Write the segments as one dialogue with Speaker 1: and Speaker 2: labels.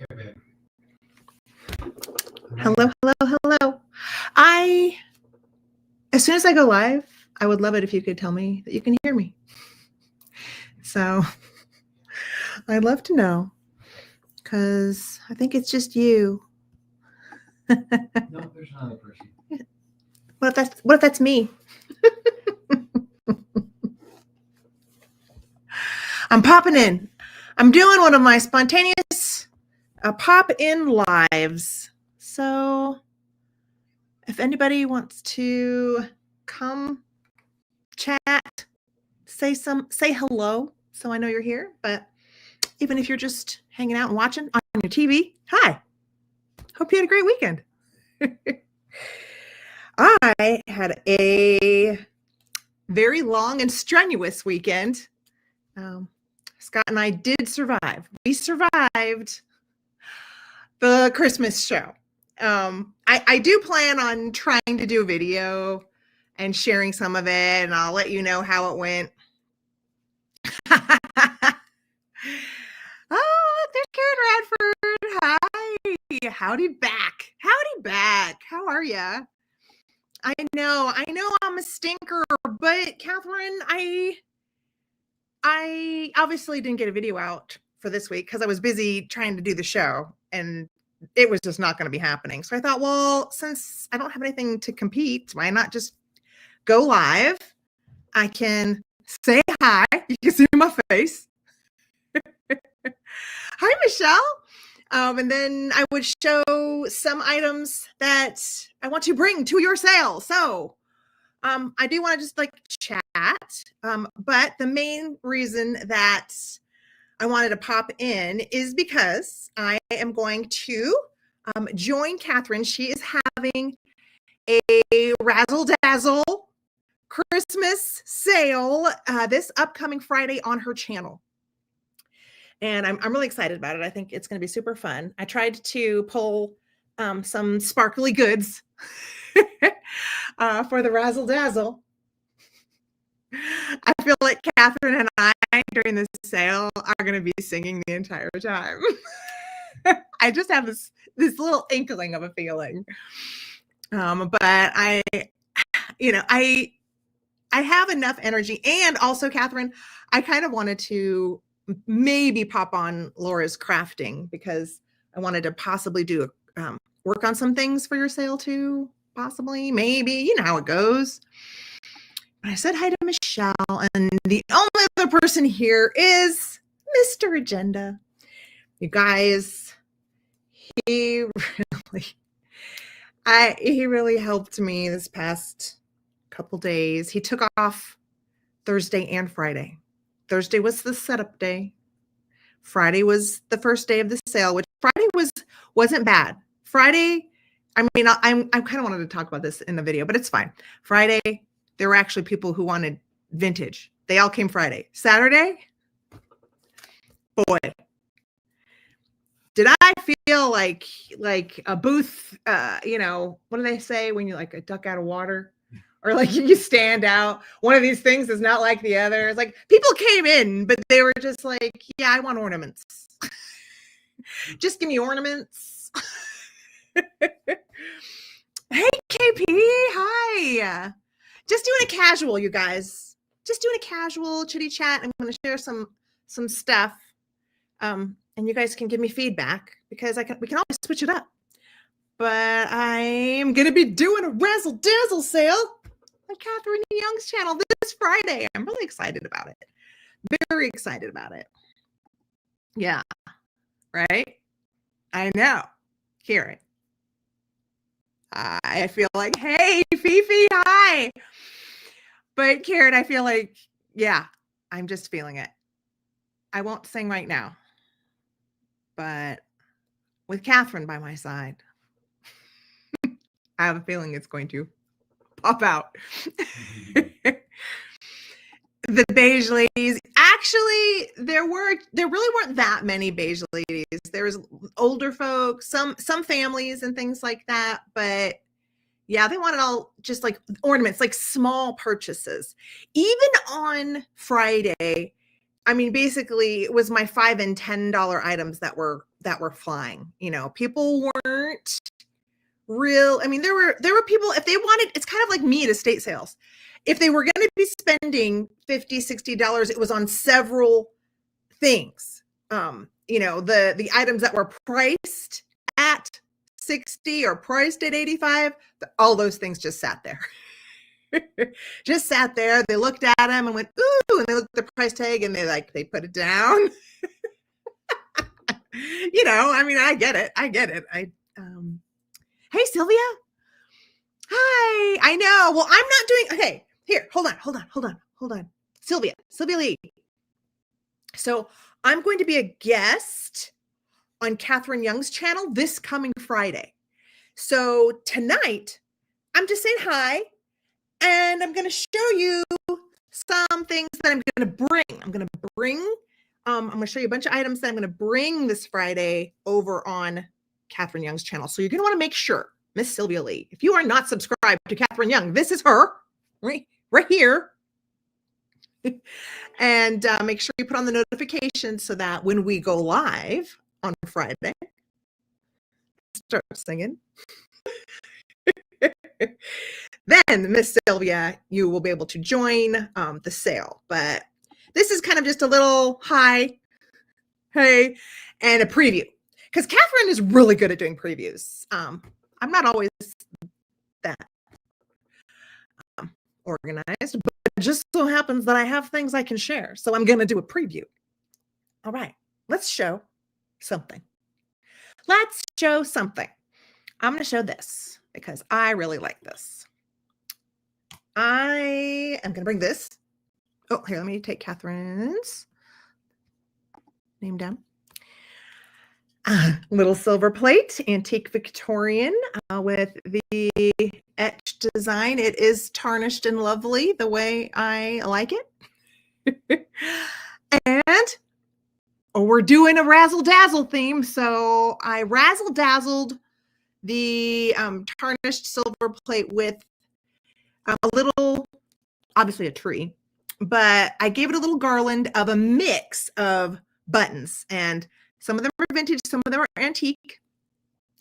Speaker 1: Okay, babe.
Speaker 2: Hello. As soon as I go live, I would love it if you could tell me that you can hear me. So I'd love to know, because I think it's just you.
Speaker 1: No, there's another person.
Speaker 2: What if that's me? I'm popping in. I'm doing one of my spontaneous pop-in lives. So if anybody wants to come chat, say hello so I know you're here. But even if you're just hanging out and watching on your TV, hi. Hope you had a great weekend. I had a very long and strenuous weekend. Scott and I did survive. We survived the Christmas show. I do plan on trying to do a video and sharing some of it, and I'll let you know how it went. Oh, there's Karen Radford. Hi. Howdy back. How are ya? I know I'm a stinker, but Catherine, I obviously didn't get a video out for this week because I was busy trying to do the show, and it was just not going to be happening. So I thought, well, since I don't have anything to compete, why not just go live? I can say hi. You can see my face. Hi, Michelle. And then I would show some items that I want to bring to your sale. So I do want to just like chat. But the main reason that I wanted to pop in is because I am going to join Catherine. She is having a Razzle Dazzle Christmas sale this upcoming Friday on her channel. And I'm really excited about it. I think it's going to be super fun. I tried to pull some sparkly goods for the Razzle Dazzle. I feel like Catherine and I during this sale are going to be singing the entire time. I just have this little inkling of a feeling. But I have enough energy. And also, Catherine, I kind of wanted to maybe pop on Laura's crafting because I wanted to possibly do work on some things for your sale too. Possibly, maybe, you know how it goes. But I said hi to Michelle, and the only other person here is Mr. Agenda. You guys, he really helped me this past couple days. He took off Thursday and Friday. Thursday was the setup day. Friday was the first day of the sale, which Friday wasn't bad. Friday, I mean, I kind of wanted to talk about this in the video, but it's fine. Friday, there were actually people who wanted vintage. They all came Friday. Saturday, boy, did I feel like a booth, what do they say when you like a duck out of water? Or like you stand out. One of these things is not like the other. It's like people came in, but they were just like, yeah, I want ornaments. Just give me ornaments. Hey, KP. Hi. Just doing a casual, you guys. Just doing a casual chitty chat. I'm going to share some stuff. And you guys can give me feedback because we can always switch it up. But I am going to be doing a Razzle Dazzle sale on Catherine Young's channel this Friday. I'm really excited about it. Very excited about it. Yeah. Right? I know. Karen. I feel like, hey, Fifi, hi. But Karen, I feel like, yeah, I'm just feeling it. I won't sing right now. But with Catherine by my side, I have a feeling it's going to pop out. The beige ladies. Actually, there really weren't that many beige ladies. There was older folks, some families and things like that. But yeah, they wanted all just like ornaments, like small purchases. Even on Friday, I mean, basically it was my $5 and $10 items that were that were flying. You know, people weren't real. I mean, there were people, if they wanted, it's kind of like me at estate sales. If they were going to be spending $50, $60, it was on several things. You know, the items that were priced at 60 or priced at 85, all those things just sat there. Just sat there. They looked at them and went, ooh, and they looked at the price tag and they put it down. You know, I mean, I get it. Hey, Sylvia. Hi. I know. Well, I'm not doing, okay, here, hold on. Sylvia Lee. So I'm going to be a guest on Katherine Young's channel this coming Friday. So tonight, I'm just saying hi, and I'm going to show you some things that I'm going to bring. I'm going to show you a bunch of items that I'm going to bring this Friday over on Katherine Young's channel. So you're going to want to make sure, Miss Sylvia Lee, if you are not subscribed to Katherine Young, this is her right here. And make sure you put on the notifications so that when we go live on Friday, start singing. Then, Miss Sylvia, you will be able to join the sale. But this is kind of just a little hi, hey, and a preview. Because Katherine is really good at doing previews. I'm not always that organized, but it just so happens that I have things I can share. So I'm going to do a preview. All right, let's show something. I'm going to show this because I really like this. I am going to bring this. Oh, here, let me take Katherine's name down. Little silver plate, antique Victorian with the etched design. It is tarnished and lovely the way I like it. And we're doing a razzle dazzle theme. So I razzle dazzled the tarnished silver plate with a little, obviously a tree, but I gave it a little garland of a mix of buttons, and some of them are vintage, some of them are antique.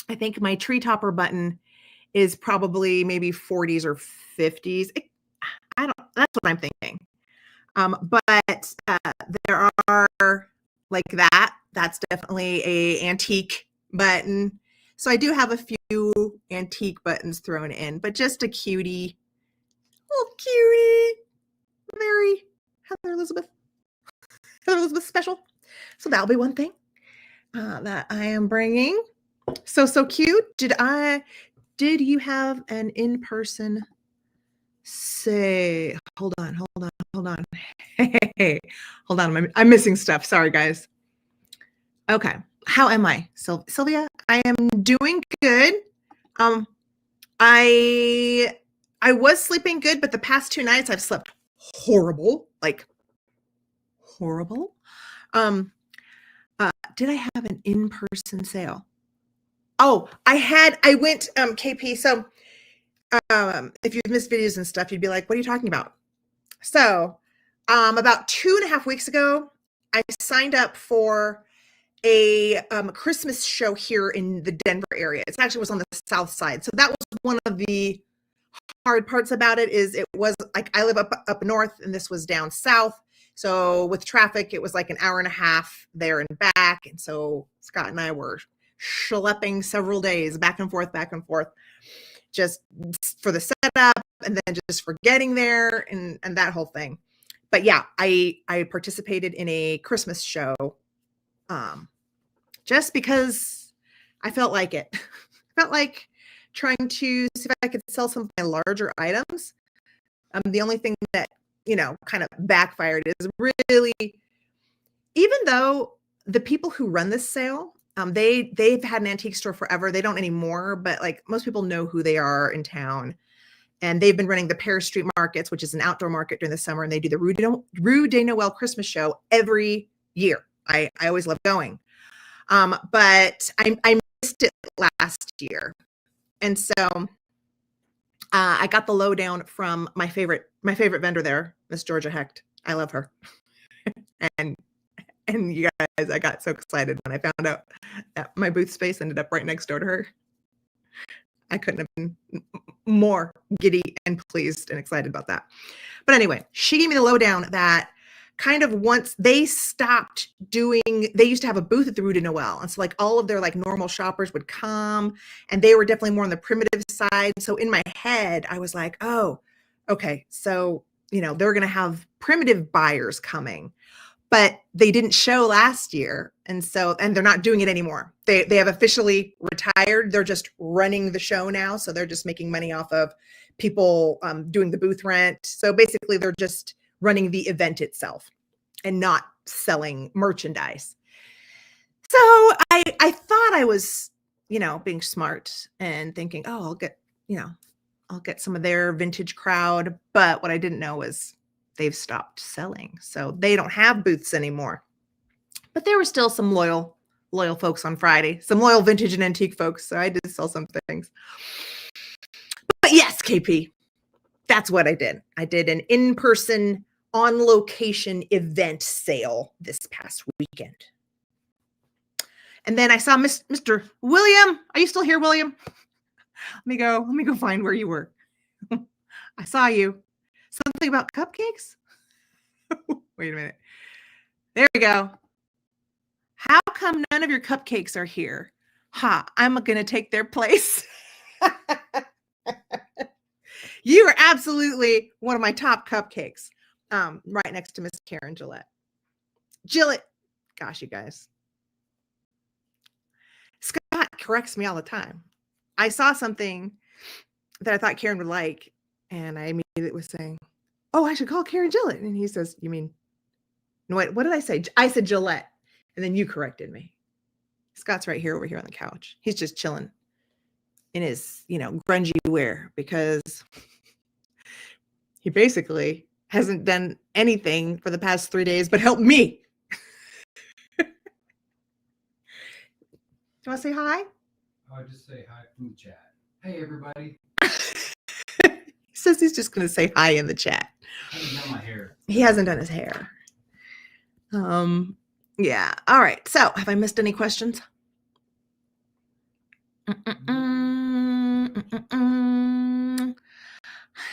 Speaker 2: I think my tree topper button is probably maybe 40s or 50s. That's what I'm thinking. But there are like that. That's definitely a antique button. So I do have a few antique buttons thrown in, but just a cutie. Little cutie. Very Heather Elizabeth special. So that'll be one thing that I am bringing. So cute. Did you have an in-person say? Hold on. Hey, hold on. I'm missing stuff. Sorry, guys. Okay. How am I? Sylvia, I am doing good. I was sleeping good, but the past 2 nights I've slept horrible, like horrible. Did I have an in-person sale? Oh, I went, KP. So, if you've missed videos and stuff, you'd be like, what are you talking about? So, about 2.5 weeks ago, I signed up for a Christmas show here in the Denver area. It actually was on the south side. So that was one of the hard parts about it. Is it was like, I live up north and this was down south. So with traffic, it was like an hour and a half there and back. And so Scott and I were schlepping several days back and forth, just for the setup and then just for getting there and that whole thing. But yeah, I participated in a Christmas show just because I felt like it. I felt like trying to see if I could sell some of my larger items. The only thing that, kind of backfired is really, even though the people who run this sale, they've had an antique store forever. They don't anymore, but like most people know who they are in town. And they've been running the Paris Street Markets, which is an outdoor market during the summer. And they do the Rue de Noël Christmas show every year. I always love going. But I missed it last year. And so I got the lowdown from my favorite vendor there, Miss Georgia Hecht. I love her. and And you guys, I got so excited when I found out that my booth space ended up right next door to her. I couldn't have been more giddy and pleased and excited about that. But anyway, she gave me the lowdown that kind of once they stopped doing, they used to have a booth at the Rue de Noël. And so like all of their like normal shoppers would come, and they were definitely more on the primitive side. So in my head, I was like, oh, okay. So, you know, they're going to have primitive buyers coming, but they didn't show last year. And so, and they're not doing it anymore. They have officially retired. They're just running the show now. So they're just making money off of people doing the booth rent. So basically they're just running the event itself and not selling merchandise. So I thought I was, you know, being smart and thinking, oh, I'll get some of their vintage crowd. But what I didn't know was they've stopped selling. So they don't have booths anymore. But there were still some loyal folks on Friday, some loyal vintage and antique folks. So I did sell some things. But yes, KP, that's what I did. I did an in-person, on-location event sale this past weekend. And then I saw Mr. William. Are you still here, William? Let me go find where you were. I saw you. Something about cupcakes? Wait a minute. There we go. How come none of your cupcakes are here? I'm going to take their place. You are absolutely one of my top cupcakes. Right next to Miss Karen Gillette. Gosh, you guys. Scott corrects me all the time. I saw something that I thought Karen would like, and I immediately was saying, oh, I should call Karen Gillette. And he says, you mean, no, wait, what did I say? I said Gillette. And then you corrected me. Scott's right here over here on the couch. He's just chilling in his, grungy wear because he basically hasn't done anything for the past 3 days but help me. Do you want to say hi?
Speaker 1: I'll just say hi from the chat. Hey, everybody.
Speaker 2: He says he's just going to say hi in the chat.
Speaker 1: I haven't done my hair.
Speaker 2: He hasn't done his hair. Yeah. All right. So have I missed any questions?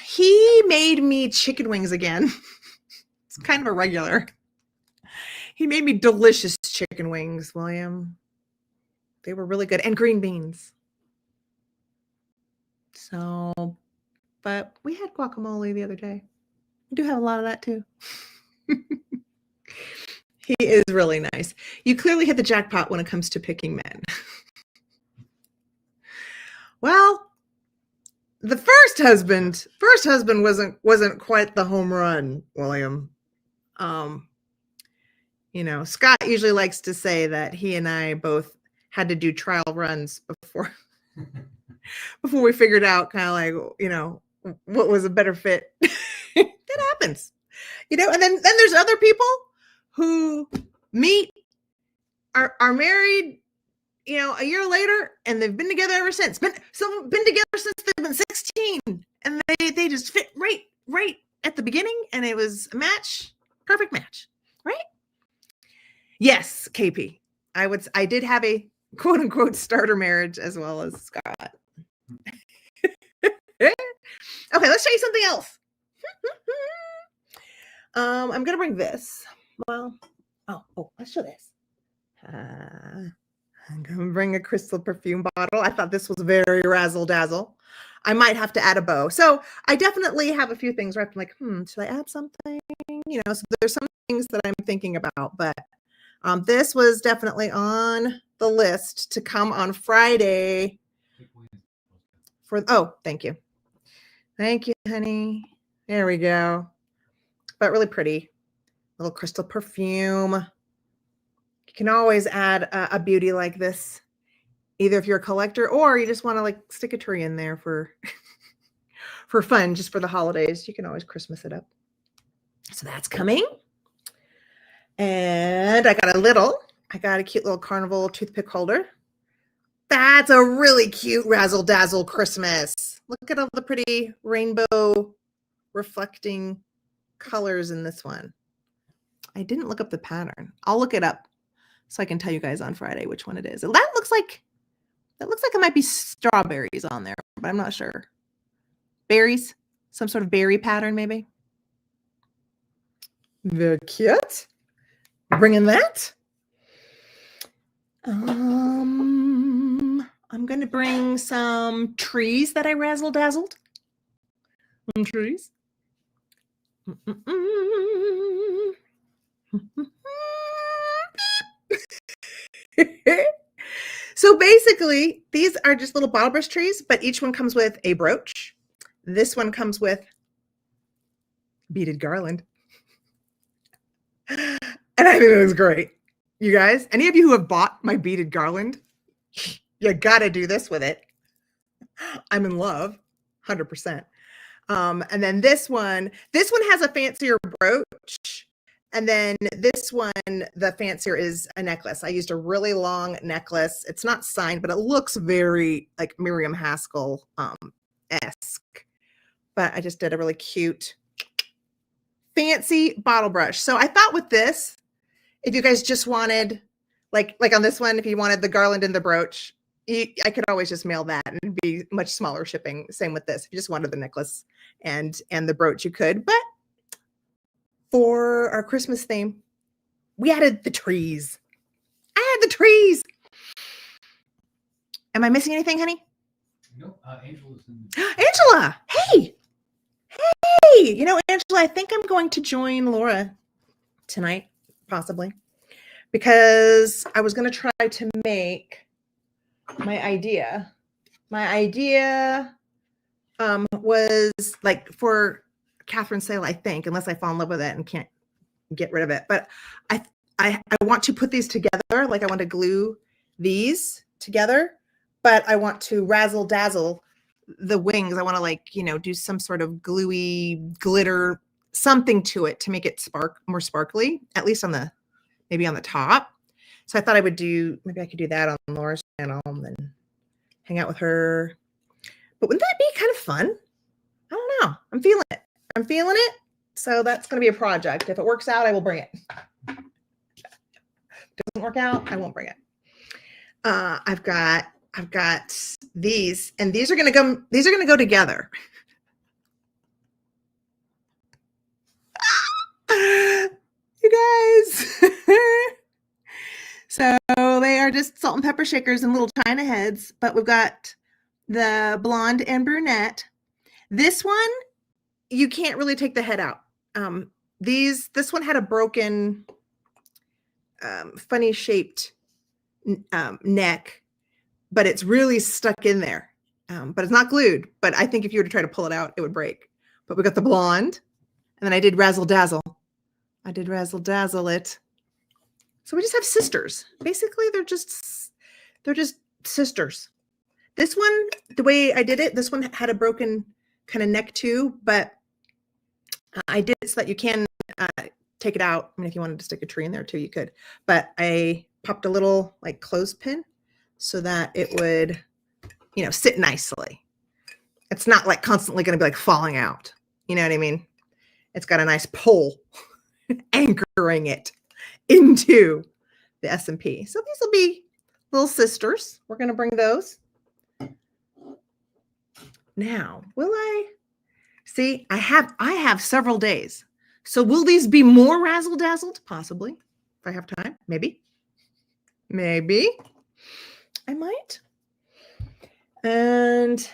Speaker 2: He made me chicken wings again. It's kind of a regular. He made me delicious chicken wings, William. They were really good. And green beans. So, but we had guacamole the other day. We do have a lot of that too. He is really nice. You clearly hit the jackpot when it comes to picking men. Well, the first husband wasn't quite the home run, William. Scott usually likes to say that he and I both had to do trial runs before we figured out kind of like, what was a better fit. That happens. And then there's other people who meet, are married, a year later, and they've been together ever since. Been together since they've been 16, and they just fit right at the beginning, and it was a match, perfect match, right? Yes, KP. I did have a quote unquote starter marriage as well as Scott. Okay, let's show you something else. I'm gonna bring this. Well, let's show this. I'm gonna bring a crystal perfume bottle. I thought this was very razzle dazzle. I might have to add a bow. So I definitely have a few things where I'm like, should I add something? So there's some things that I'm thinking about, but this was definitely on the list to come on Friday. Thank you. Thank you, honey. There we go. But really pretty. Little crystal perfume. You can always add a beauty like this, either if you're a collector or you just want to stick a tree in there for fun, just for the holidays. You can always Christmas it up. So that's coming. And I got a cute little carnival toothpick holder. That's a really cute razzle dazzle Christmas. Look at all the pretty rainbow reflecting colors in this one. I didn't look up the pattern. I'll look it up so I can tell you guys on Friday which one it is. That looks like it might be strawberries on there, but I'm not sure. Berries, some sort of berry pattern maybe. Very cute. Bringing that. I'm going to bring some trees that I razzle dazzled. Some trees. So basically, these are just little bottle brush trees, but each one comes with a brooch. This one comes with beaded garland. And I think it looks great. You guys, any of you who have bought my beaded garland, you gotta do this with it. I'm in love, 100%. And then this one has a fancier brooch. And then this one, the fancier is a necklace. I used a really long necklace. It's not signed, but it looks very like Miriam Haskell-esque. But I just did a really cute, fancy bottle brush. So I thought with this, if you guys just wanted, like on this one, if you wanted the garland and the brooch, I could always just mail that and it'd be much smaller shipping. Same with this. If you just wanted the necklace and the brooch, you could. But for our Christmas theme, we added the trees. I had the trees. Am I missing anything, honey?
Speaker 1: Nope. Angela's in
Speaker 2: Angela, hey. Hey, you know, Angela, I think I'm going to join Laura tonight, possibly, because I was going to try to make my idea. My idea was like for Katherine's sale, I think, unless I fall in love with it and can't get rid of it. But I want to put these together. Like I want to glue these together, but I want to razzle dazzle the wings. I want to, like, you know, do some sort of gluey glitter, something to it to make it more sparkly, at least on the, maybe on the top. So I thought I would do, maybe I could do that on Laura's channel and then hang out with her. But wouldn't that be kind of fun? I don't know. I'm feeling it. I'm feeling it. So that's going to be a project. If it works out, I will bring it. Doesn't work out, I won't bring it. I've got these, and these are going to go together. You guys. So they are just salt and pepper shakers and little china heads, but we've got the blonde and brunette. This one, you can't really take the head out. This one had a broken, funny shaped neck, but it's really stuck in there. But it's not glued. But I think if you were to try to pull it out, it would break. But we got the blonde, and then I did razzle dazzle. I did razzle dazzle it. So we just have sisters. Basically, they're just sisters. This one, the way I did it, this one had a broken kind of neck too, but I did it so that you can take it out. I mean, if you wanted to stick a tree in there too, you could. But I popped a little like clothespin so that it would, you know, sit nicely. It's not like constantly going to be like falling out. You know what I mean? It's got a nice pole anchoring it into the S&P. So these will be little sisters. We're going to bring those. Now, will I? See, I have several days. So will these be more razzle dazzled? Possibly. If I have time, maybe. Maybe. I might. And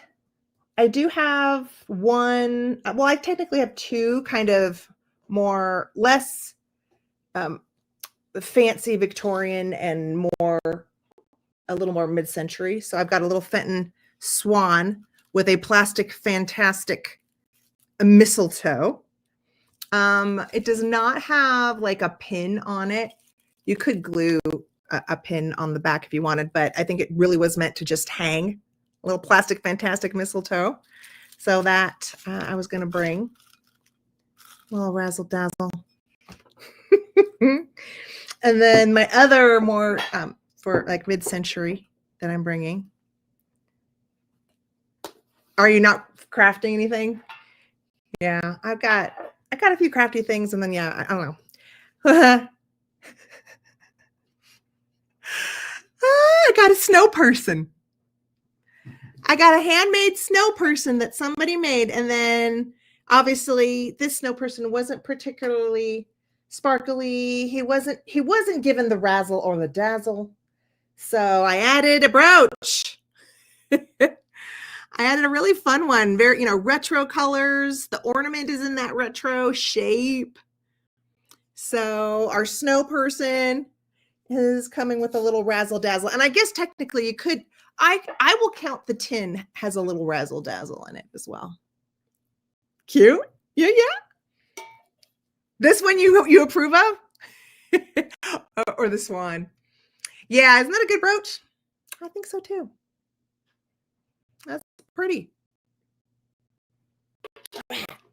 Speaker 2: I do have one, well, I technically have two kind of less fancy Victorian and a little more mid-century. So I've got a little Fenton swan with a plastic fantastic mistletoe. It does not have like a pin on it. You could glue a pin on the back if you wanted, but I think it really was meant to just hang. A little plastic fantastic mistletoe. So that I was going to bring a little razzle dazzle. And then my other more for like mid-century that I'm bringing. Are you not crafting anything? Yeah, I got a few crafty things, and then yeah, I don't know. I got a snow person. I got a handmade snow person that somebody made. And then obviously this snow person wasn't particularly sparkly. He wasn't given the razzle or the dazzle. So I added a brooch. I added a really fun one, very, retro colors. The ornament is in that retro shape. So our snow person is coming with a little razzle dazzle. And I guess technically you could, I will count the tin has a little razzle dazzle in it as well. Cute. Yeah. This one you approve of? Or the swan? Yeah, isn't that a good brooch? I think so too. That's pretty.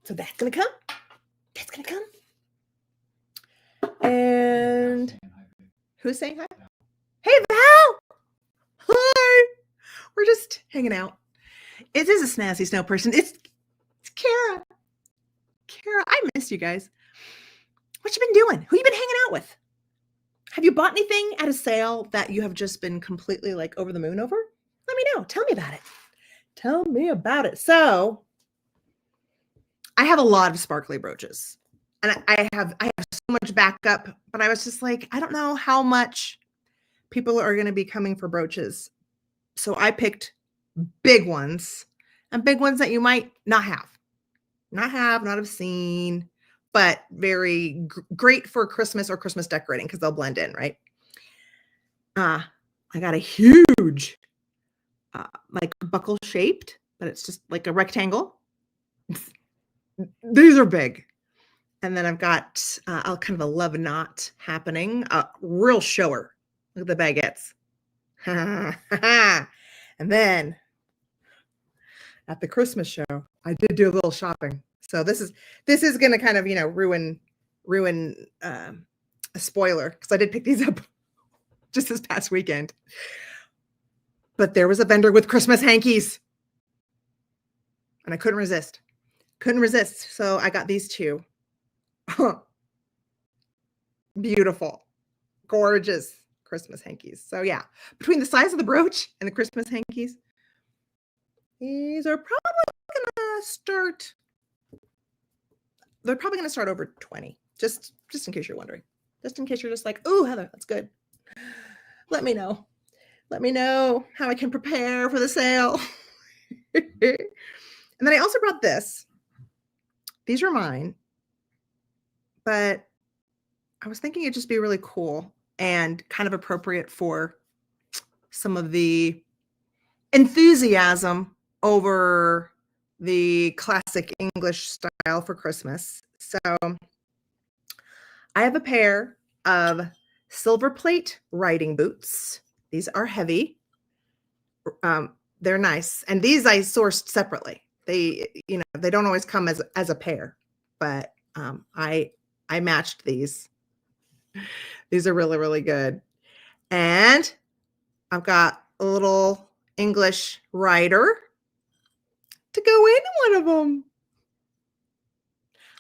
Speaker 2: So that's gonna come. That's gonna come. And who's saying hi? Hey, Val. Hi. We're just hanging out. It is a snazzy snow person. It's Kara. Kara, I miss you guys. What you been doing? Who you been hanging out with? Have you bought anything at a sale that you have just been completely like over the moon over? Let me know. Tell me about it. Tell me about it. So I have a lot of sparkly brooches. And I have so much backup, but I was just like, I don't know how much people are going to be coming for brooches. So I picked big ones, and big ones that you might not have seen, but very great for Christmas or Christmas decorating because they'll blend in, right? I got a huge, like buckle shaped, but it's just like a rectangle. These are big. And then I've got a kind of a love knot happening, a real shower. Look at the baguettes. And then at the Christmas show, I did do a little shopping. So this is going to kind of, ruin a spoiler because I did pick these up just this past weekend. But there was a vendor with Christmas hankies. And I couldn't resist. So I got these two. Beautiful, gorgeous Christmas hankies. So yeah, between the size of the brooch and the Christmas hankies, these are probably gonna start. They're probably gonna start over 20. Just in case you're wondering. Just in case you're just like, oh, Heather, that's good. Let me know. Let me know how I can prepare for the sale. And then I also brought this. These are mine. But I was thinking it'd just be really cool and kind of appropriate for some of the enthusiasm over the classic English style for Christmas. So I have a pair of silver plate riding boots. These are heavy. They're nice. And these I sourced separately. They don't always come as a pair, but I matched these. These are really, really good. And I've got a little English rider to go in one of them.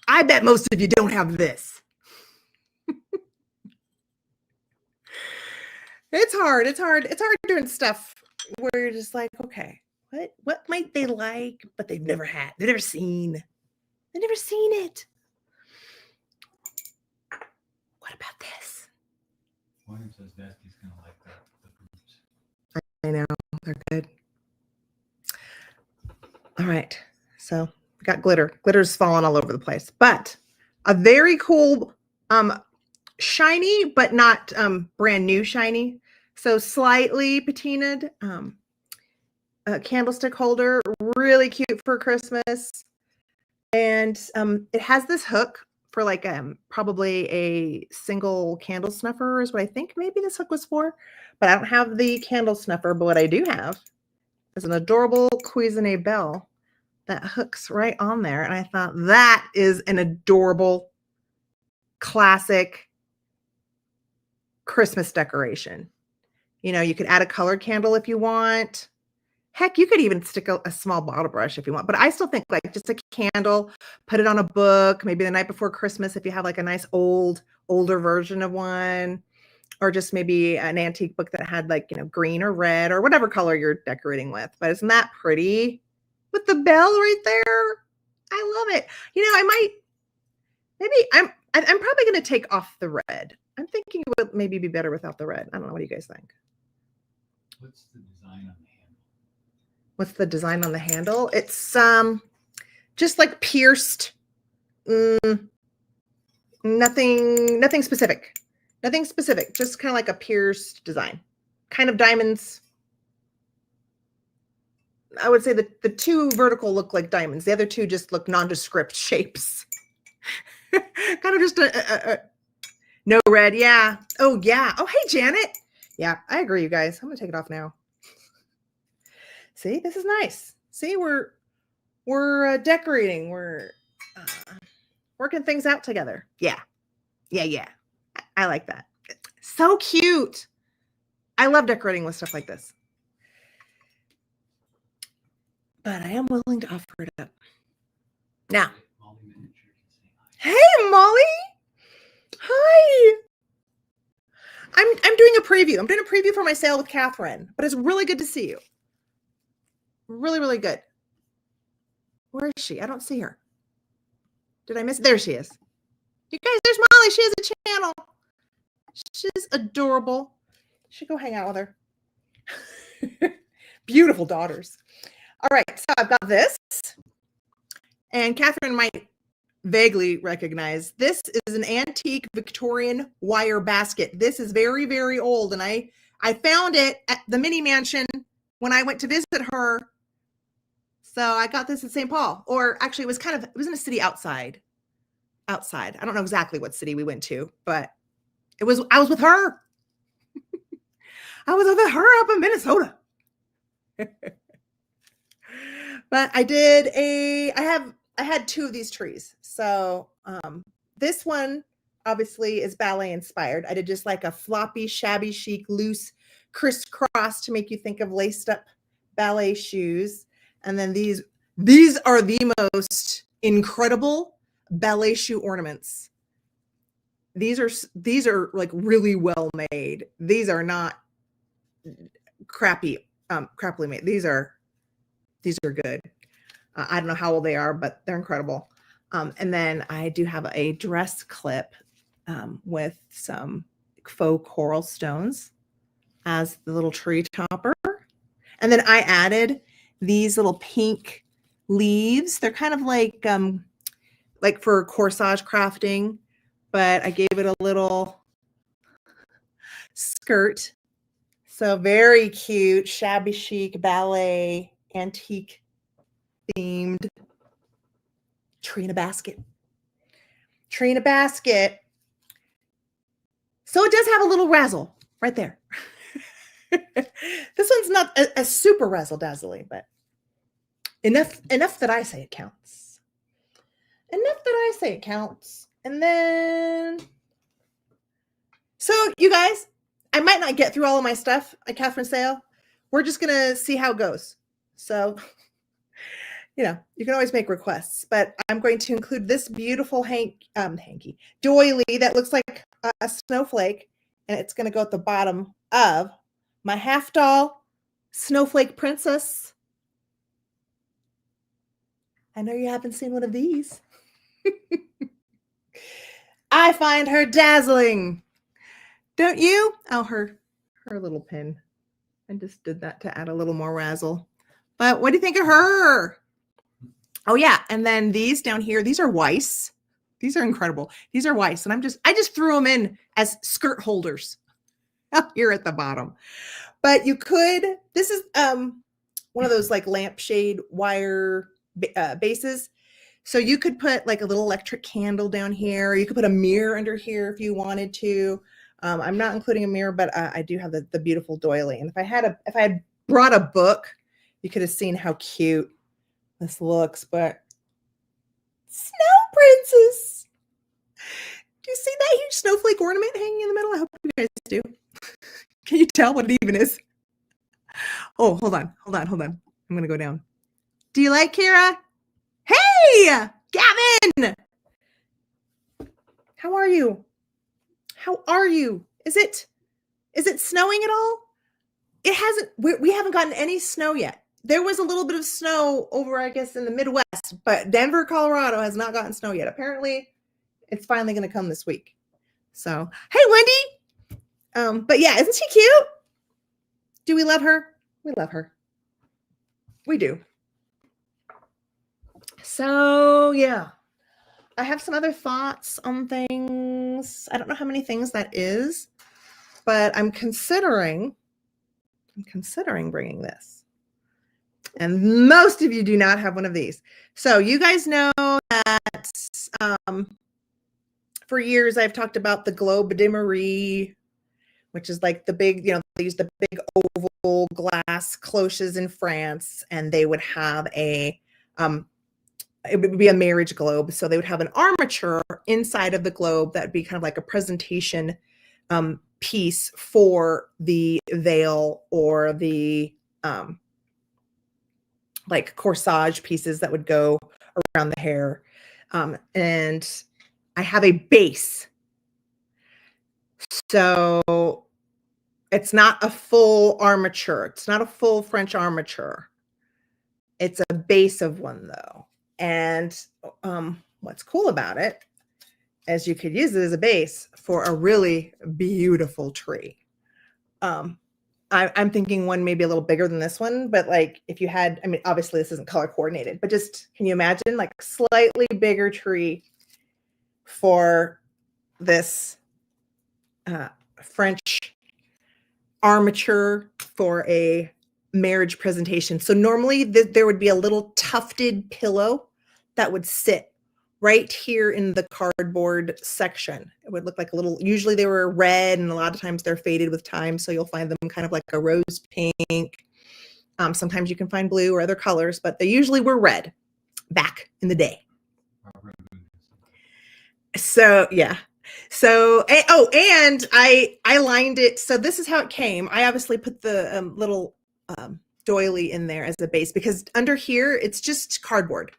Speaker 2: I bet most of you don't have this. It's hard. It's hard doing stuff where you're just like, okay, what might they like, but they've never seen it. What about this?
Speaker 1: William says Dusty's gonna like the boots.
Speaker 2: I know, they're good. All right, so we got glitter. Glitter's falling all over the place, but a very cool, shiny, but not brand new shiny. So slightly patinaed candlestick holder, really cute for Christmas. And it has this hook for like probably a single candle snuffer is what I think maybe this hook was for. But I don't have the candle snuffer, but what I do have is an adorable Cuisinart bell that hooks right on there. And I thought that is an adorable classic Christmas decoration. You could add a colored candle if you want. Heck, you could even stick a small bottle brush if you want, but I still think like just a candle, put it on a book, maybe the night before Christmas if you have like a nice older version of one, or just maybe an antique book that had like, green or red or whatever color you're decorating with. But isn't that pretty? With the bell right there. I love it. I'm probably going to take off the red. I'm thinking it would maybe be better without the red. I don't know. What do you guys think?
Speaker 1: What's the design on the handle?
Speaker 2: What's the design on the handle? It's just like pierced. Nothing specific. Nothing specific. Just kind of like a pierced design. Kind of diamonds. I would say that the two vertical look like diamonds. The other two just look nondescript shapes. Kind of just no red. Yeah. Oh, yeah. Oh, hey, Janet. Yeah, I agree, you guys. I'm going to take it off now. See, this is nice. See, we're decorating. We're working things out together. Yeah. I like that. So cute. I love decorating with stuff like this. But I am willing to offer it up. Now. Hey, Molly. Hi. I'm doing a preview. I'm doing a preview for my sale with Catherine, but it's really good to see you. Really, really good. Where is she? I don't see her. Did I miss? There she is. You guys, there's Molly. She has a channel. She's adorable. You should go hang out with her. Beautiful daughters. All right, so I've got this. And Catherine might vaguely recognize. This is an antique Victorian wire basket. This is very, very old. And I found it at the mini mansion when I went to visit her. So I got this at St. Paul. Or actually, it was in a city outside. I don't know exactly what city we went to, but I was with her. I was with her up in Minnesota. But I had two of these trees. So this one obviously is ballet inspired. I did just like a floppy, shabby chic, loose crisscross to make you think of laced up ballet shoes. And then these are the most incredible ballet shoe ornaments. These are like really well made. These are not crappily made. These are good. I don't know how old they are, but they're incredible. And then I do have a dress clip with some faux coral stones as the little tree topper. And then I added these little pink leaves. They're kind of like for corsage crafting, but I gave it a little skirt. So very cute, shabby chic, ballet, antique themed tree in a basket. So it does have a little razzle right there. This one's not a super razzle dazzle, but enough that I say it counts. And then, so you guys, I might not get through all of my stuff at Catherine's sale. We're just going to see how it goes. So, you can always make requests, but I'm going to include this beautiful hanky doily that looks like a snowflake, and it's going to go at the bottom of my half doll snowflake princess. I know you haven't seen one of these. I find her dazzling. Don't you? Oh, her little pin. I just did that to add a little more razzle. But what do you think of her? Oh yeah, and then these down here, these are Weiss. These are incredible. These are Weiss, and I just threw them in as skirt holders up here at the bottom. But you could, this is one of those like lampshade wire bases. So you could put like a little electric candle down here. You could put a mirror under here if you wanted to. I'm not including a mirror, but I do have the beautiful doily. And if I had brought a book, you could have seen how cute this looks. But Snow Princess. Do you see that huge snowflake ornament hanging in the middle? I hope you guys do. Can you tell what it even is? Oh, hold on. I'm going to go down. Do you like Kira? Hey, Gavin. How are you? Is it snowing at all? It hasn't, we haven't gotten any snow yet. There was a little bit of snow over, I guess, in the Midwest, but Denver, Colorado has not gotten snow yet. Apparently, it's finally going to come this week. So, hey, Wendy. But yeah, isn't she cute? Do we love her? We love her. We do. So, yeah. I have some other thoughts on things. I don't know how many things that is, but I'm considering bringing this. And most of you do not have one of these. So you guys know that for years I've talked about the Globe de Marie, which is like the big, they use the big oval glass cloches in France, and they would have it would be a marriage globe. So they would have an armature inside of the globe that would be kind of like a presentation piece for the veil or the like corsage pieces that would go around the hair. And I have a base. So it's not a full armature. It's not a full French armature. It's a base of one though. And what's cool about it is you could use it as a base for a really beautiful tree. I'm thinking one maybe a little bigger than this one, but like if you had, I mean, obviously this isn't color coordinated, but just can you imagine like a slightly bigger tree for this French armature for a marriage presentation? So normally there would be a little tufted pillow that would sit right here in the cardboard section. It would look like a little, usually they were red, and a lot of times they're faded with time. So you'll find them kind of like a rose pink. Sometimes you can find blue or other colors, but they usually were red back in the day. So yeah. So, and I lined it. So this is how it came. I obviously put the little doily in there as a base because under here, it's just cardboard.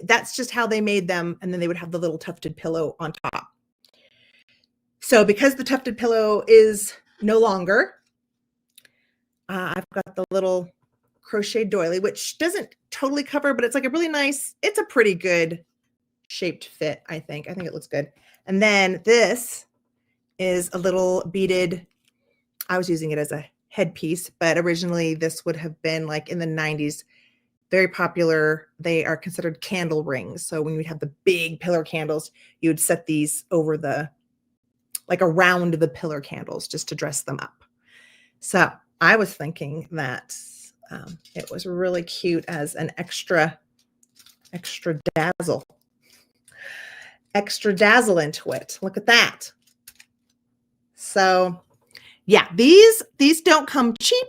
Speaker 2: That's just how they made them. And then they would have the little tufted pillow on top. So because the tufted pillow is no longer, I've got the little crochet doily, which doesn't totally cover, but it's like a really nice, it's a pretty good shaped fit, I think. I think it looks good. And then this is a little beaded, I was using it as a headpiece, but originally this would have been like in the 90s, very popular. They are considered candle rings. So when you have the big pillar candles, you would set these over like around the pillar candles just to dress them up. So I was thinking that it was really cute as an extra dazzle. Extra dazzle into it. Look at that. So yeah, these don't come cheap,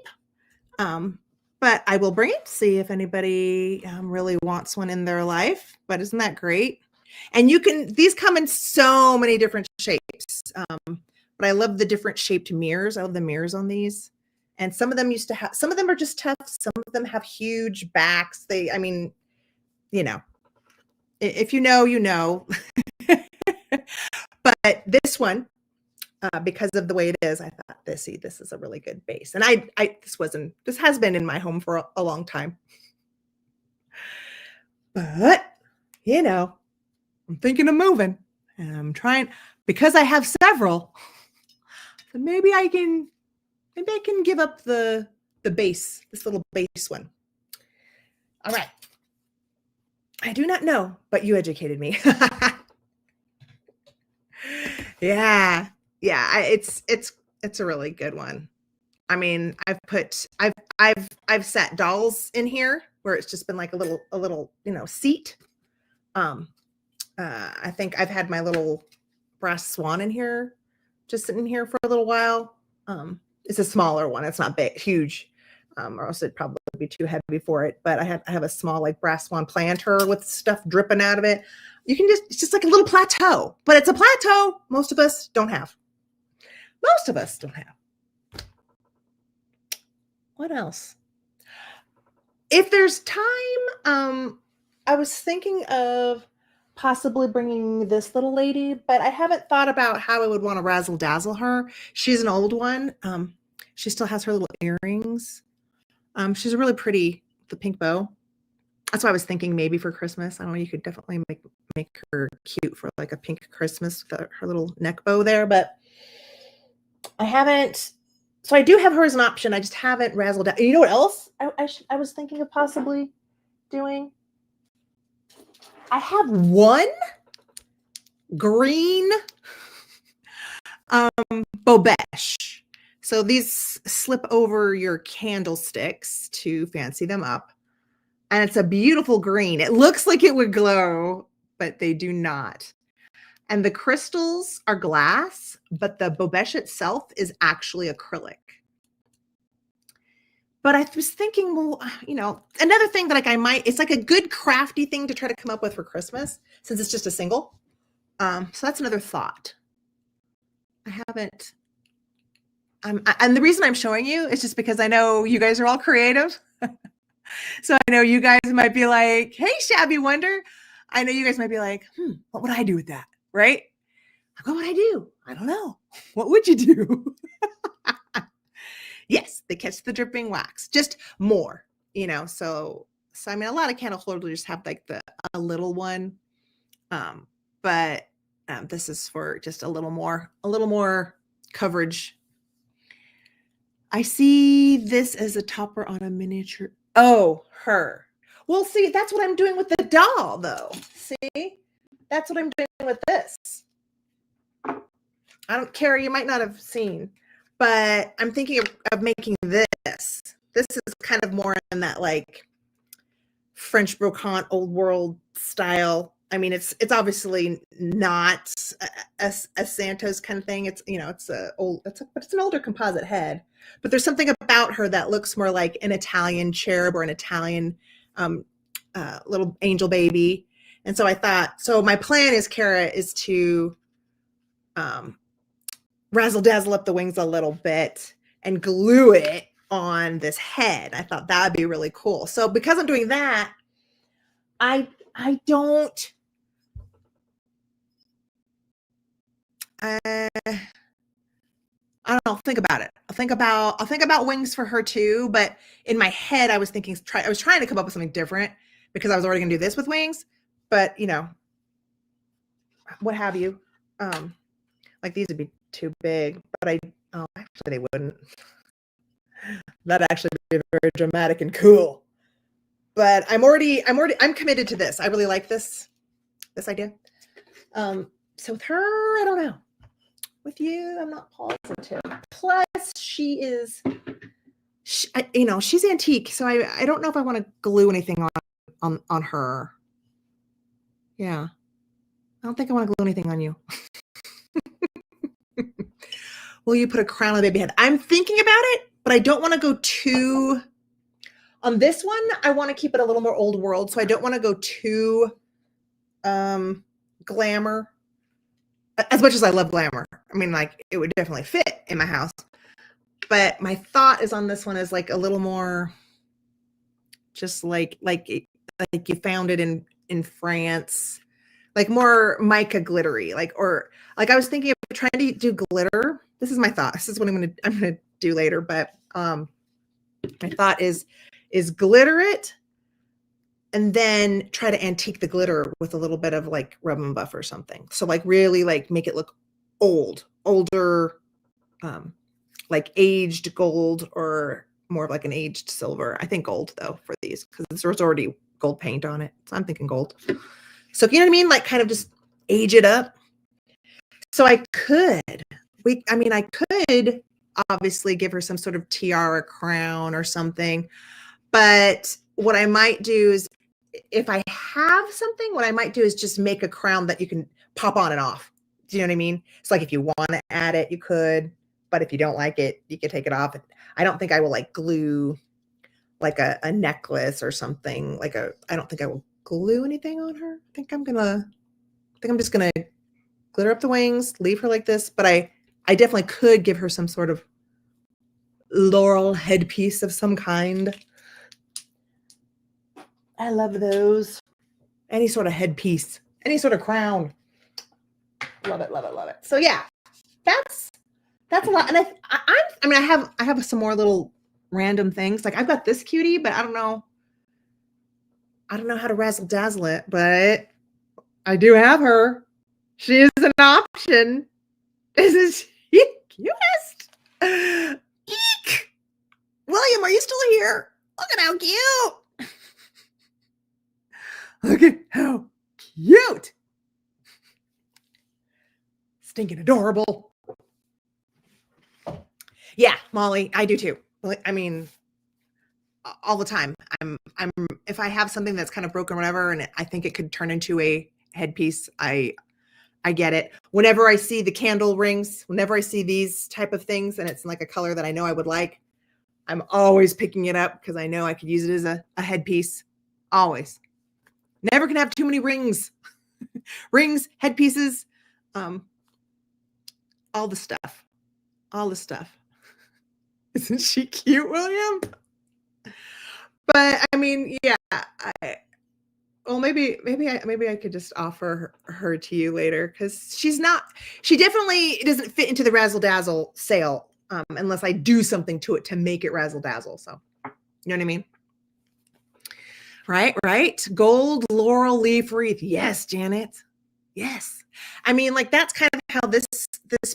Speaker 2: but I will bring it, see if anybody really wants one in their life. But isn't that great? And these come in so many different shapes. But I love the different shaped mirrors. I love the mirrors on these. And some of them some of them are just tough. Some of them have huge backs. I mean, if you know, you know. But this one, because of the way it is, I thought this is a really good base. And this has been in my home for a long time. But, I'm thinking of moving. And I'm trying, because I have several, so maybe I can give up the base, this little base one. All right. I do not know, but you educated me. Yeah. It's a really good one. I mean, I've set dolls in here where it's just been like a little, seat. I think I've had my little brass swan in here, just sitting here for a little while. It's a smaller one. It's not big, huge, or else it'd probably be too heavy for it. But I have a small like brass swan planter with stuff dripping out of it. It's just like a little plateau, but it's a plateau most of us don't have. Most of us don't have. What else? If there's time, I was thinking of possibly bringing this little lady, but I haven't thought about how I would want to razzle dazzle her. She's an old one. She still has her little earrings. She's really pretty, the pink bow. That's why I was thinking maybe for Christmas. I don't know, you could definitely make her cute for like a pink Christmas, her little neck bow there, but I haven't. So I do have her as an option. I just haven't razzled out. You know what else I was thinking of possibly doing? I have one green bobesh. So these slip over your candlesticks to fancy them up. And it's a beautiful green. It looks like it would glow, but they do not. And the crystals are glass, but the bobesh itself is actually acrylic. But I was thinking, well, you know, another thing that like it's like a good crafty thing to try to come up with for Christmas since it's just a single. So that's another thought. I haven't. And the reason I'm showing you is just because I know you guys are all creative. So I know you guys might be like, hey, Shabby Wonder. I know you guys might be like, what would I do with that? Right? What would I do? I don't know. What would you do? Yes, they catch the dripping wax, just more, you know. So I mean, a lot of candle holders just have like a little one, but this is for just a little more coverage. I see this as a topper on a miniature. Oh, her. Well, see, that's what I'm doing with the doll, though. See, that's what I'm doing with this. I don't care. You might not have seen. But I'm thinking of making this. This is kind of more in that like French brocante old world style. I mean, it's obviously not a Santos kind of thing. It's, you know, it's an older composite head. But there's something about her that looks more like an Italian cherub or an Italian little angel baby. And so I thought, so my plan is, Kara, is to razzle dazzle up the wings a little bit and glue it on this head. I thought that would be really cool. So because I'm doing that, I don't know, think about it. I'll think about wings for her too, but in my head I was thinking I was trying to come up with something different because I was already going to do this with wings, but you know, what have you. Like these would be too big, but actually they wouldn't. That'd actually be very dramatic and cool. But I'm committed to this. I really like this idea. So with her, I don't know. With you, I'm not positive. Plus, she's antique, so I don't know if I want to glue anything on her. Yeah, I don't think I want to glue anything on you. Will you put a crown on the baby head? I'm thinking about it, but I don't want to go too. On this one, I want to keep it a little more old world, so I don't want to go too glamour. As much as I love glamour, I mean, like it would definitely fit in my house. But my thought is on this one is like a little more, just like you found it in France, like more mica glittery, like I was thinking of trying to do glitter. This is my thought. This is what I'm gonna do later. But my thought is glitter it, and then try to antique the glitter with a little bit of like rub and buff or something. So like really like make it look older, like aged gold or more of like an aged silver. I think gold though for these because there's already gold paint on it. So I'm thinking gold. So you know what I mean? Like kind of just age it up. So I could obviously give her some sort of tiara crown or something. But what I might do is, if I have something, what I might do is just make a crown that you can pop on and off. Do you know what I mean? It's like if you want to add it, you could. But if you don't like it, you can take it off. I don't think I will like glue like a necklace or something. I don't think I will glue anything on her. I think I'm just gonna glitter up the wings, leave her like this. But I definitely could give her some sort of laurel headpiece of some kind. I love those. Any sort of headpiece, any sort of crown. Love it, love it, love it. So yeah, that's a lot. And I mean, I have some more little random things. Like I've got this cutie, but I don't know how to razzle dazzle it, but I do have her. She is an option. Isn't she cutest? Eek! William, are you still here? Look at how cute. Look at how cute. Stinking adorable. Yeah, Molly, I do too. I mean, all the time. I'm if I have something that's kind of broken or whatever, and I think it could turn into a headpiece, I get it. Whenever I see the candle rings, whenever I see these type of things, and it's like a color that I know I would like, I'm always picking it up because I know I could use it as a headpiece. Always. Never can have too many rings. Rings, headpieces, all the stuff. All the stuff. Isn't she cute, William? But I mean, yeah. Well, maybe I could just offer her to you later because she definitely doesn't fit into the Razzle Dazzle sale unless I do something to it to make it Razzle Dazzle. So, you know what I mean? Right. Gold laurel leaf wreath. Yes, Janet. Yes. I mean, like that's kind of how this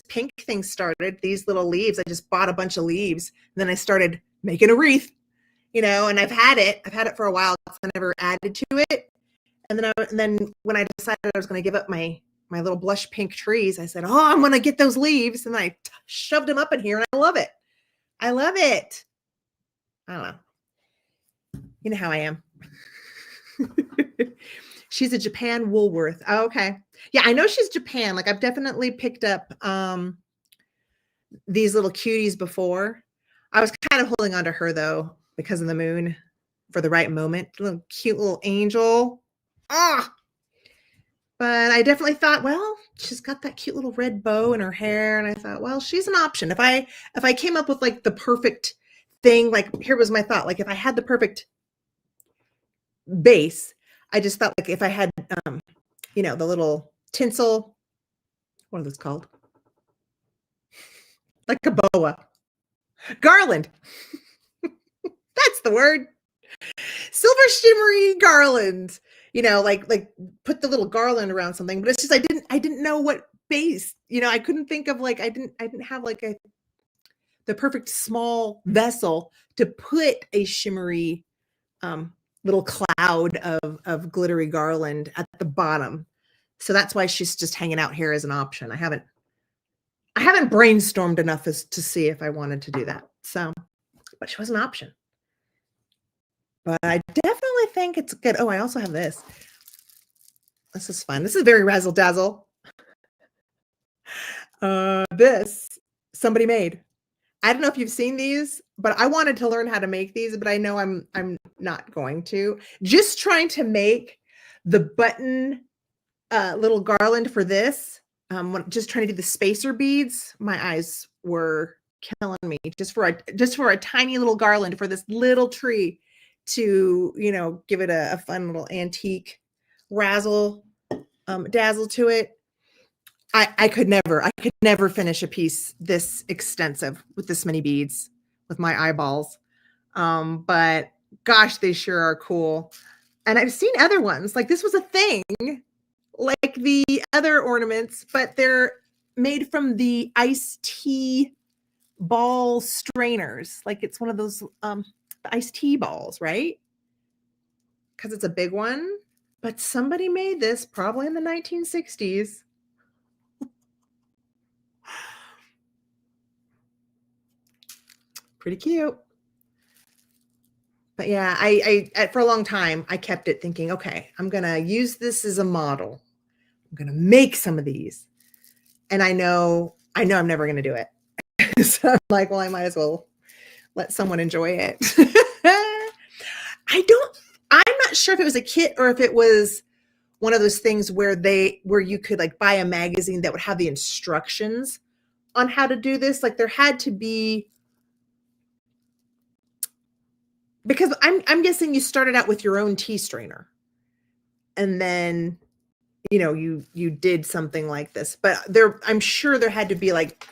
Speaker 2: pink thing started. These little leaves. I just bought a bunch of leaves, and then I started making a wreath. You know, and I've had it for a while. I never added to it. And then when I decided I was going to give up my little blush pink trees, I said, "Oh, I'm going to get those leaves," and I shoved them up in here, and I love it. I love it. I don't know. You know how I am. She's a Japan Woolworth. Oh, okay. Yeah, I know she's Japan. Like I've definitely picked up these little cuties before. I was kind of holding on to her though because of the moon for the right moment. Little cute little angel. Ah. But I definitely thought, well, she's got that cute little red bow in her hair, and I thought, well, she's an option. If I came up with like the perfect thing, like here was my thought, like if I had the perfect base, I just thought like if I had you know, the little tinsel, what are those called? Like a boa. Garland. That's the word. Silver shimmery garland. You know, like put the little garland around something, but it's just I didn't know what base. You know, I couldn't think of like I didn't have like the perfect small vessel to put a shimmery little cloud of glittery garland at the bottom. So that's why she's just hanging out here as an option. I haven't brainstormed enough as to see if I wanted to do that. So, but she was an option. But I definitely think it's good. Oh, I also have this. This is fun. This is very razzle dazzle. This somebody made. I don't know if you've seen these, but I wanted to learn how to make these, but I know I'm not going to. Just trying to make the button little garland for this. Just trying to do the spacer beads. My eyes were killing me just for a tiny little garland for this little tree to, you know, give it a fun little antique razzle dazzle to it. I could never finish a piece this extensive with this many beads with my eyeballs. But gosh, they sure are cool. And I've seen other ones. Like this was a thing, like the other ornaments, but they're made from the iced tea ball strainers. Like it's one of those iced tea balls, right? Because it's a big one. But somebody made this probably in the 1960s. Pretty cute. But yeah, I for a long time, I kept it thinking, okay, I'm going to use this as a model. I'm going to make some of these. And I know I'm never going to do it. So I'm like, well, I might as well let someone enjoy it. I'm not sure if it was a kit or if it was one of those things where you could like buy a magazine that would have the instructions on how to do this. Like there had to be because I'm guessing you started out with your own tea strainer, and then you did something like this. But I'm sure there had to be like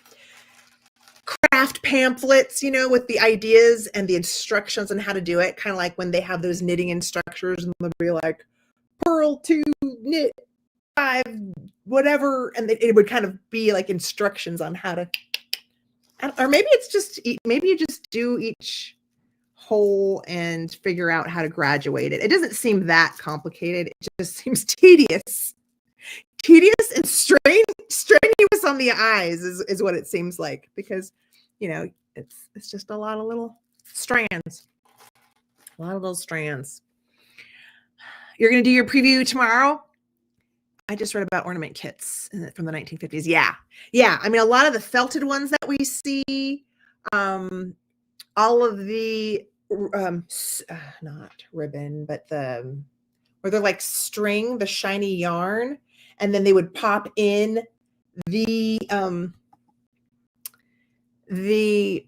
Speaker 2: craft pamphlets, with the ideas and the instructions on how to do it. Kind of like when they have those knitting instructors, and they'll be like, purl 2, knit 5, whatever, and it would kind of be like instructions on how to. Or maybe maybe you just do each hole and figure out how to graduate it. It doesn't seem that complicated. It just seems tedious and strenuous on the eyes is what it seems like, because it's just a lot of little strands, You're going to do your preview tomorrow. I just read about ornament kits from the 1950s. Yeah. I mean, a lot of the felted ones that we see, all of the, not ribbon, but where they're like string, the shiny yarn, and then they would pop in the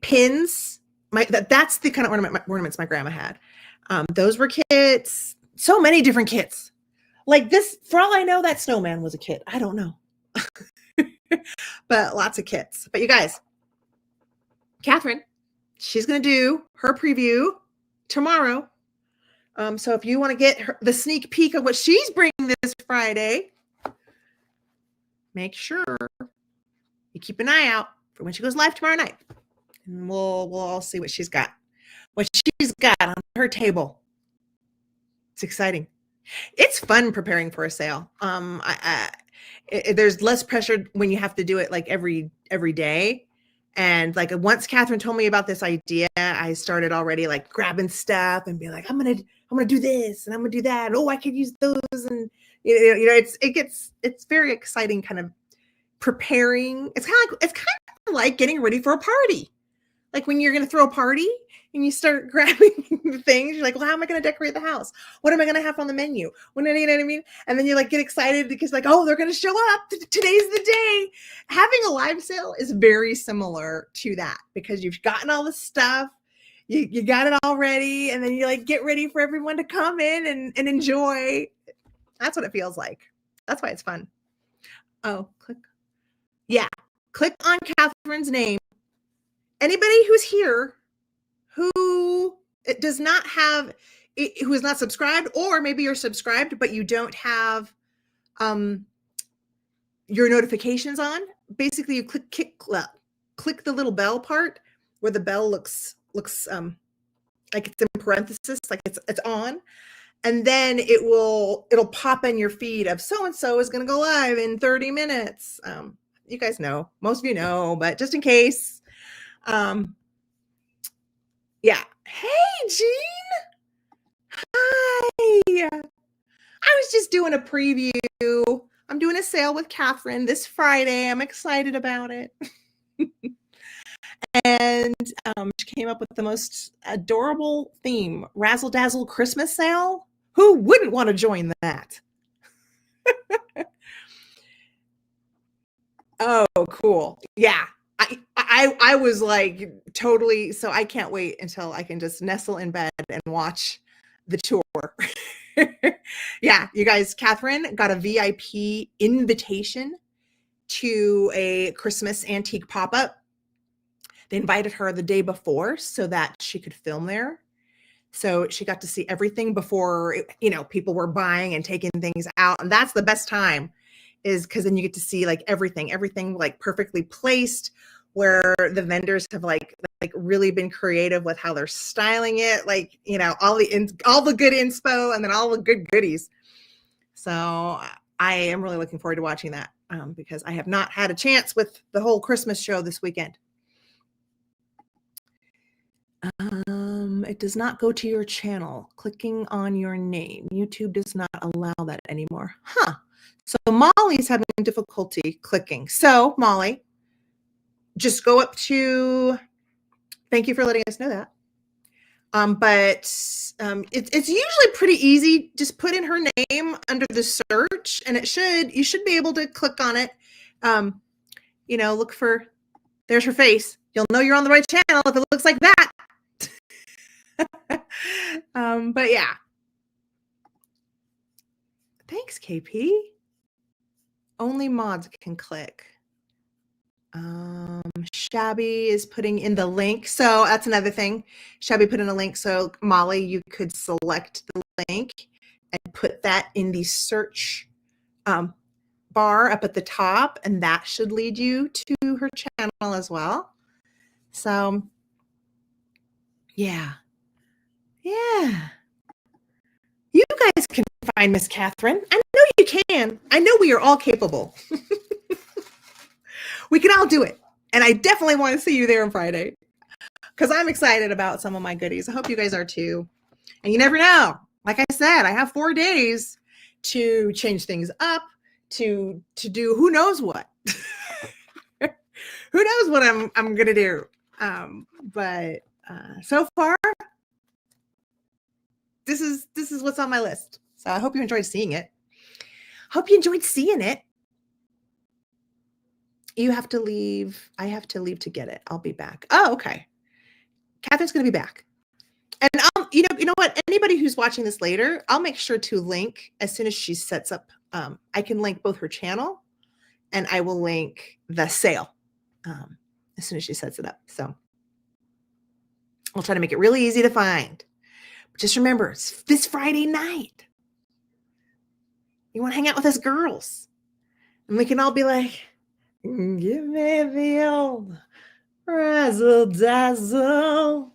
Speaker 2: pins. That's the kind of ornaments my grandma had. Those were kits. So many different kits. Like this, for all I know, that snowman was a kit. I don't know. But lots of kits. But you guys, Catherine, she's going to do her preview tomorrow. So if you want to get the sneak peek of what she's bringing this Friday, make sure you keep an eye out for when she goes live tomorrow night. And we'll all see what she's got on her table. It's exciting. It's fun preparing for a sale. There's less pressure when you have to do it like every day. And like once Catherine told me about this idea, I started already like grabbing stuff and being like, I'm gonna do this and I'm gonna do that. Oh, I could use those, and it's very exciting, kind of preparing. It's kind of like getting ready for a party. Like when you're gonna throw a party and you start grabbing the things, you're like, well, how am I going to decorate the house? What am I going to have on the menu? You know what I mean? And then you like get excited because like, oh, they're going to show up. Today's the day. Having a live sale is very similar to that, because you've gotten all the stuff, you got it all ready, and then you like get ready for everyone to come in and enjoy. That's what it feels like. That's why it's fun. Oh, click on Catherine's name. Anybody who's here who does not have, who is not subscribed, or maybe you're subscribed but you don't have your notifications on, basically you click the little bell part where the bell looks like it's in parenthesis, like it's on, and then it'll pop in your feed of so and so is going to go live in 30 minutes. You guys know, most of you know, but just in case. Yeah. Hey, Jean. Hi. I was just doing a preview. I'm doing a sale with Catherine this Friday. I'm excited about it. And she came up with the most adorable theme, Razzle Dazzle Christmas sale. Who wouldn't want to join that? Oh, cool. Yeah. I was like totally, so I can't wait until I can just nestle in bed and watch the tour. Yeah, you guys, Catherine got a VIP invitation to a Christmas antique pop-up. They invited her the day before so that she could film there. So she got to see everything before, people were buying and taking things out. And that's the best time, is because then you get to see like everything like perfectly placed, where the vendors have like really been creative with how they're styling it, like, all the good inspo and then all the good goodies. So I am really looking forward to watching that, because I have not had a chance with the whole Christmas show this weekend. It does not go to your channel. Clicking on your name. YouTube does not allow that anymore. Huh. So Molly's having difficulty clicking. So Molly, just go up to, thank you for letting us know that. But it's usually pretty easy. Just put in her name under the search and you should be able to click on it. Look for, there's her face. You'll know you're on the right channel if it looks like that. But yeah. Thanks, KP. Only mods can click. Shabby is putting in the link. So that's another thing. Shabby put in a link. So Molly, you could select the link and put that in the search bar up at the top, and that should lead you to her channel as well. So yeah. You guys can find Miss Catherine. I know you can. I know we are all capable. We can all do it. And I definitely want to see you there on Friday because I'm excited about some of my goodies. I hope you guys are too. And you never know. Like I said, I have 4 days to change things up, to do who knows what. Who knows what I'm gonna do. But so far, this is what's on my list. So I hope you enjoyed seeing it. Hope you enjoyed seeing it. You have to leave. I have to leave to get it. I'll be back. Oh, okay. Catherine's gonna be back. And I'll, you know what? Anybody who's watching this later, I'll make sure to link as soon as she sets up. I can link both her channel and I will link the sale as soon as she sets it up. So I'll try to make it really easy to find. But just remember, it's this Friday night. You want to hang out with us girls. And we can all be like, give me the old razzle dazzle.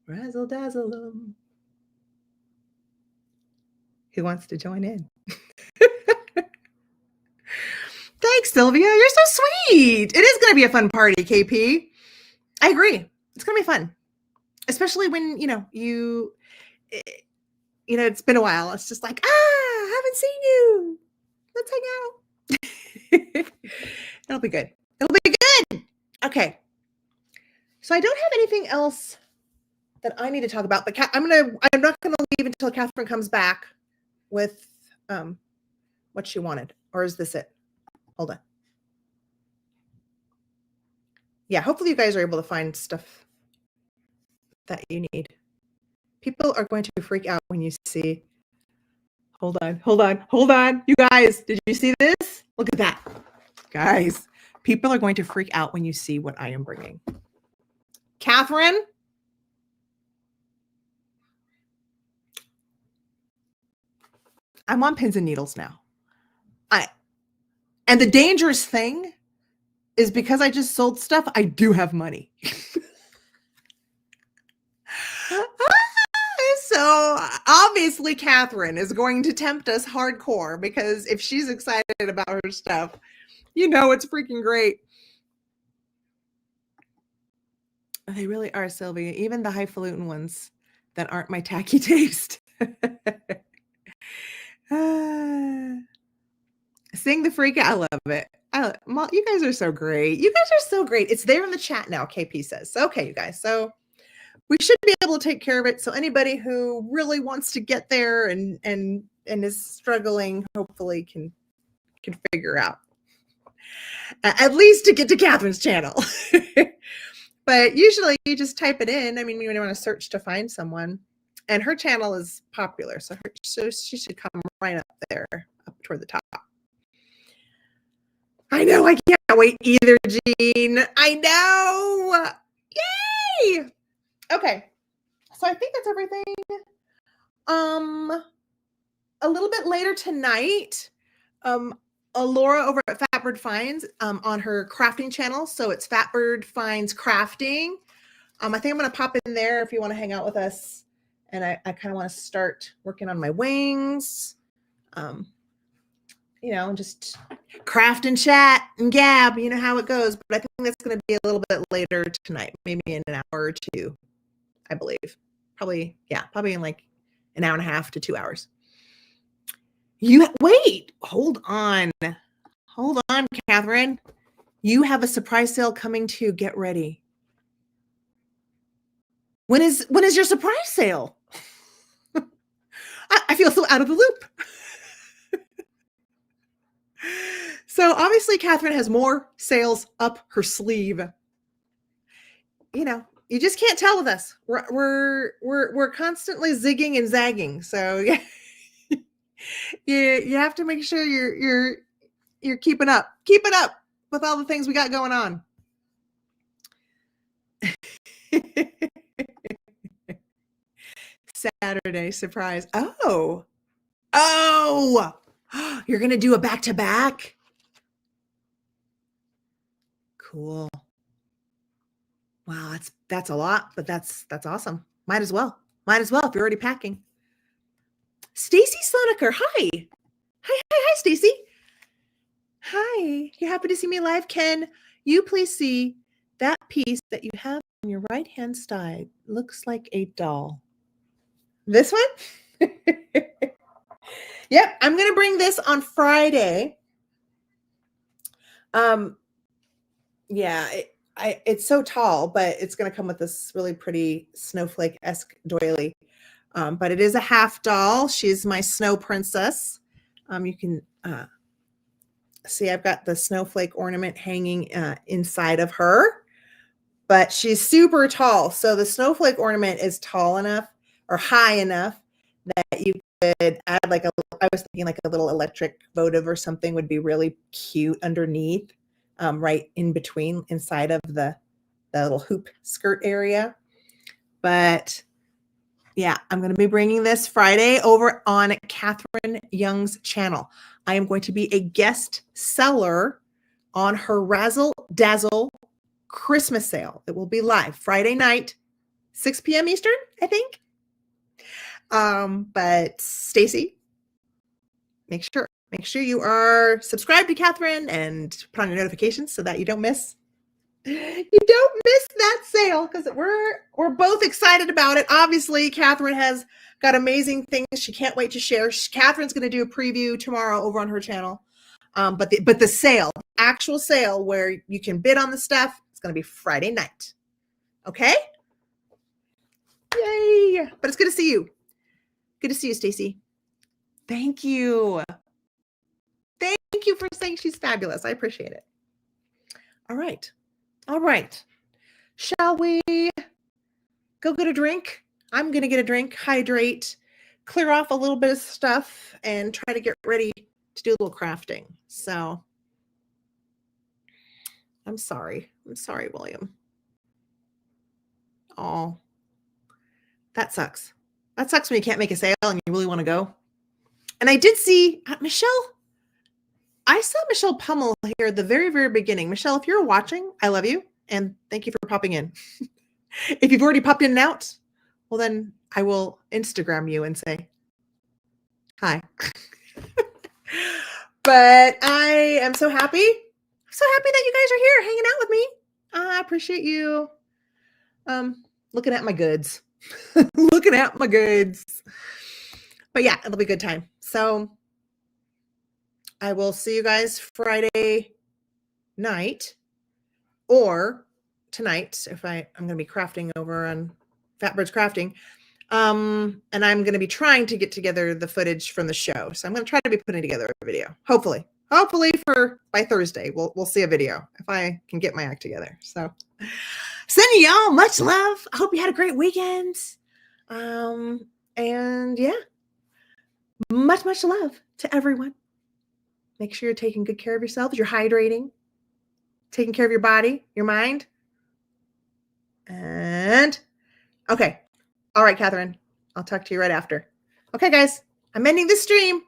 Speaker 2: Razzle dazzle them. Who wants to join in? Thanks, Sylvia. You're so sweet. It is going to be a fun party, KP. I agree. It's going to be fun. Especially when, it's been a while. It's just like, I haven't seen you. Let's hang out. It'll be good. It'll be good. Okay. So I don't have anything else that I need to talk about, but I'm not going to leave until Catherine comes back with what she wanted. Or is this it? Hold on. Yeah, hopefully you guys are able to find stuff that you need. People are going to freak out when you see. Hold on. You guys, did you see this? Look at that. Guys, people are going to freak out when you see what I am bringing. Catherine? I'm on pins and needles now. And the dangerous thing is because I just sold stuff, I do have money. So obviously Catherine is going to tempt us hardcore because if she's excited about her stuff, it's freaking great. They really are, Sylvia. Even the highfalutin ones that aren't my tacky taste. Seeing the freak out, I love it. You guys are so great. It's there in the chat now, KP says. Okay, you guys. So we should be able to take care of it. So anybody who really wants to get there and is struggling, hopefully can figure out. At least to get to Catherine's channel. But usually you just type it in. I mean, when you want to search to find someone. And her channel is popular. So she should come right up there, up toward the top. I know, I can't wait either, Jean. I know. Yay! Okay. So I think that's everything. A little bit later tonight, Laura over at Fatbird Finds on her crafting channel. So it's Fatbird Finds Crafting. I think I'm going to pop in there if you want to hang out with us. And I kind of want to start working on my wings. Just craft and chat and gab, you know how it goes. But I think that's going to be a little bit later tonight, maybe in an hour or two, I believe. Probably in like an hour and a half to 2 hours. Wait, hold on, Catherine. You have a surprise sale coming to get ready. When is your surprise sale? I feel so out of the loop. So obviously Catherine has more sales up her sleeve. You just can't tell with us. We're constantly zigging and zagging. So yeah, you have to make sure you're keeping up with all the things we got going on. Saturday surprise. Oh, you're gonna do a back-to-back. Cool. Wow, that's a lot, but that's awesome. Might as well if you're already packing. Stacy Slonaker, hi. Hi, Stacy. Hi, you're happy to see me live. Can you please see that piece that you have on your right hand side? Looks like a doll. This one? Yep, I'm gonna bring this on Friday. Yeah, it's so tall, but it's gonna come with this really pretty snowflake-esque doily. But it is a half doll. She's my snow princess. You can see I've got the snowflake ornament hanging inside of her, but she's super tall. So the snowflake ornament is tall enough or high enough that you could add I was thinking like a little electric votive or something would be really cute underneath, right in between inside of the little hoop skirt area. But yeah, I'm going to be bringing this Friday over on Katherine Young's channel. I am going to be a guest seller on her Razzle Dazzle Christmas sale. It will be live Friday night, 6 p.m. Eastern, I think. But Stacy, make sure you are subscribed to Katherine and put on your notifications so that you don't miss that sale, because we're both excited about it. Obviously, Katherine has got amazing things she can't wait to share. Katherine's going to do a preview tomorrow over on her channel. But the sale, actual sale where you can bid on the stuff, it's going to be Friday night. Okay? Yay! But it's good to see you. Good to see you, Stacy. Thank you. Thank you for saying she's fabulous. I appreciate it. All right. Shall we go get a drink? I'm going to get a drink, hydrate, clear off a little bit of stuff, and try to get ready to do a little crafting. So I'm sorry, William. Oh, that sucks. That sucks when you can't make a sale and you really want to go. And I did see Michelle. I saw Michelle Pummel here at the very, very beginning. Michelle, if you're watching, I love you. And thank you for popping in. If you've already popped in and out, well, then I will Instagram you and say hi. But I am so happy. That you guys are here hanging out with me. I appreciate you looking at my goods. But yeah, it'll be a good time. So I will see you guys Friday night or tonight if I'm going to be crafting over on Fatbird's Crafting. And I'm going to be trying to get together the footage from the show. So I'm going to try to be putting together a video. Hopefully by Thursday, we'll see a video if I can get my act together. So sending y'all much love. I hope you had a great weekend. And yeah, much love to everyone. Make sure you're taking good care of yourselves. You're hydrating, taking care of your body, your mind. And okay. All right, Katherine, I'll talk to you right after. Okay, guys, I'm ending the stream.